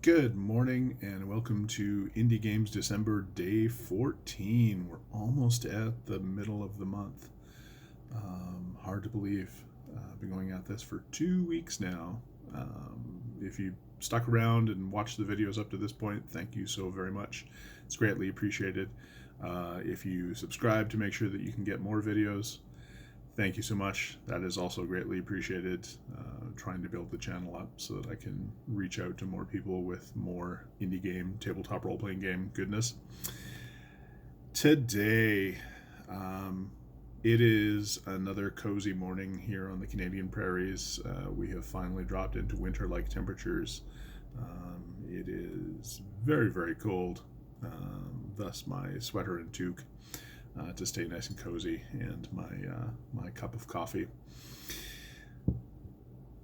Good morning and welcome to Indie Games December Day 14. We're almost at the middle of the month. Hard to believe. I've been going at this for 2 weeks now. If you stuck around and watched the videos up to this point, thank you so very much. It's greatly appreciated. If you subscribe to make sure that you can get more videos, thank you so much. That is also greatly appreciated. Trying to build the channel up so that I can reach out to more people with more indie game, tabletop role-playing game goodness. Today, it is another cozy morning here on the Canadian prairies. We have finally dropped into winter-like temperatures. It is very, very cold. Thus my sweater and toque. To stay nice and cozy, and my cup of coffee.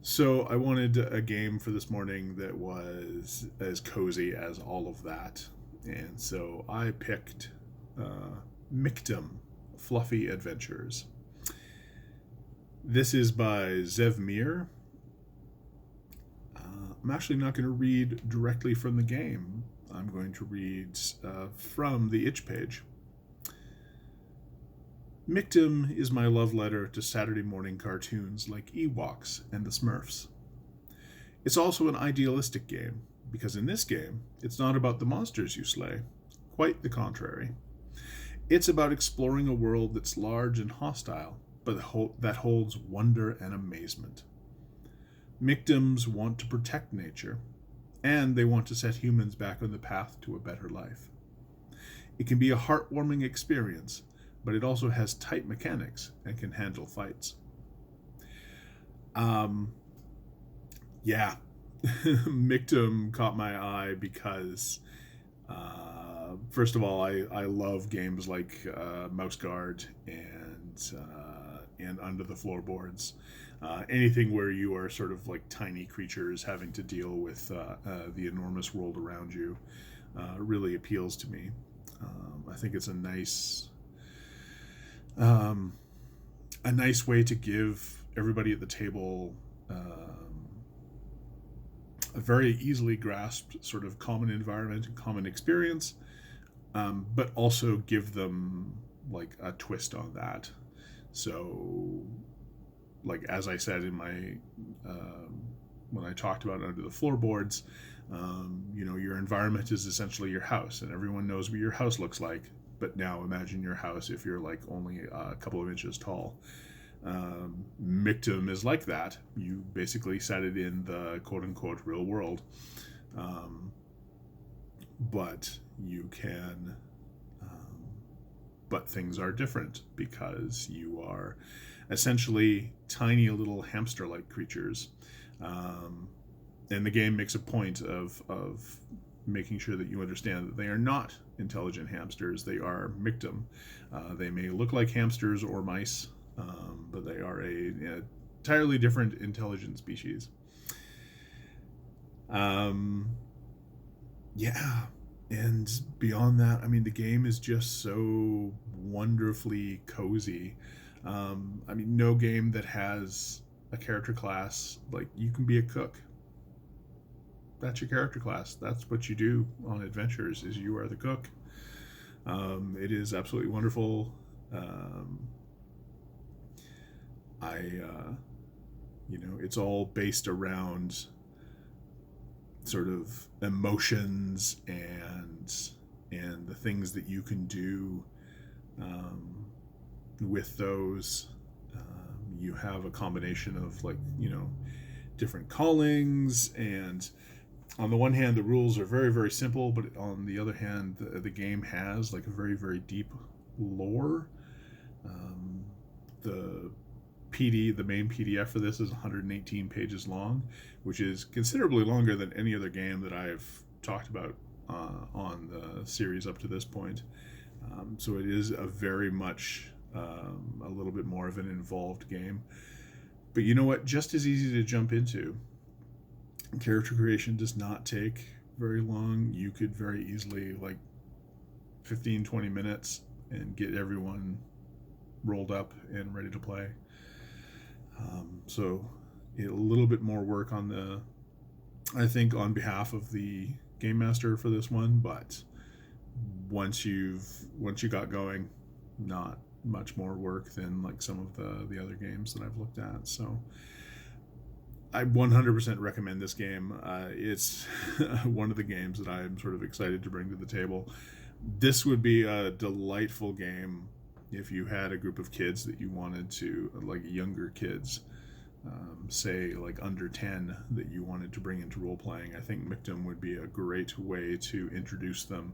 So I wanted a game for this morning that was as cozy as all of that, and so I picked Michtim, Fluffy Adventures. This is by Zev Mir. I'm actually not going to read directly from the game. I'm going to read from the itch page. Michtim is my love letter to Saturday morning cartoons like Ewoks and the Smurfs. It's also an idealistic game, because in this game, it's not about the monsters you slay. Quite the contrary. It's about exploring a world that's large and hostile, but that holds wonder and amazement. Michtims want to protect nature, and they want to set humans back on the path to a better life. It can be a heartwarming experience, but it also has tight mechanics and can handle fights. Michtim caught my eye because, first of all, I love games like Mouse Guard and Under the Floorboards. Anything where you are sort of like tiny creatures having to deal with the enormous world around you really appeals to me. I think it's a nice way to give everybody at the table a very easily grasped sort of common environment and common experience, but also give them like a twist on that. So, like as I said in my when I talked about Under the Floorboards, your environment is essentially your house, and everyone knows what your house looks like. But now imagine your house if you're like only a couple of inches tall. Michtim is like that. You basically set it in the quote-unquote real world. But you can... but things are different because you are essentially tiny little hamster-like creatures. And the game makes a point of making sure that you understand that they are not intelligent hamsters. They are Michtim. They may look like hamsters or mice, but they are a entirely different intelligent species. And beyond that, I mean, the game is just so wonderfully cozy. No game that has a character class, like you can be a cook. That's your character class. That's what you do on adventures, is you are the cook. It is absolutely wonderful. It's all based around sort of emotions and the things that you can do with those. You have a combination of different callings, and on the one hand, the rules are very, very simple, but on the other hand, the game has like a very, very deep lore. The main PDF for this is 118 pages long, which is considerably longer than any other game that I've talked about on the series up to this point. So it is a very much a little bit more of an involved game. But you know what? Just as easy to jump into. Character creation does not take very long. You could very easily, 15-20 minutes, and get everyone rolled up and ready to play. So a little bit more work on the I think, on behalf of the game master for this one, but once you got going, not much more work than like some of the other games that I've looked at. So I 100% recommend this game. It's one of the games that I'm sort of excited to bring to the table. This would be a delightful game if you had a group of kids that you wanted to, like younger kids, say like under 10, that you wanted to bring into role playing. I think Michtim would be a great way to introduce them,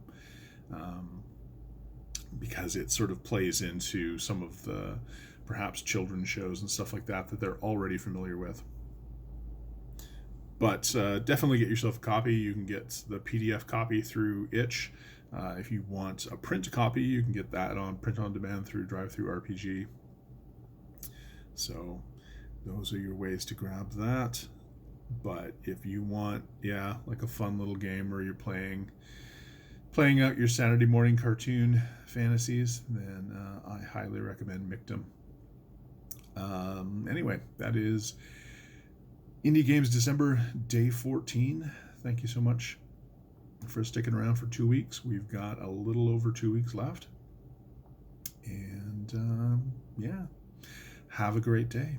because it sort of plays into some of the perhaps children's shows and stuff like that they're already familiar with. But definitely get yourself a copy. You can get the PDF copy through Itch. If you want a print copy, you can get that on print on demand through DriveThruRPG. So those are your ways to grab that. But if you want, like a fun little game where you're playing out your Saturday morning cartoon fantasies, then I highly recommend Michtim. Anyway, that is Indie Games December Day 14. Thank you so much for sticking around for 2 weeks. We've got a little over 2 weeks left. And have a great day.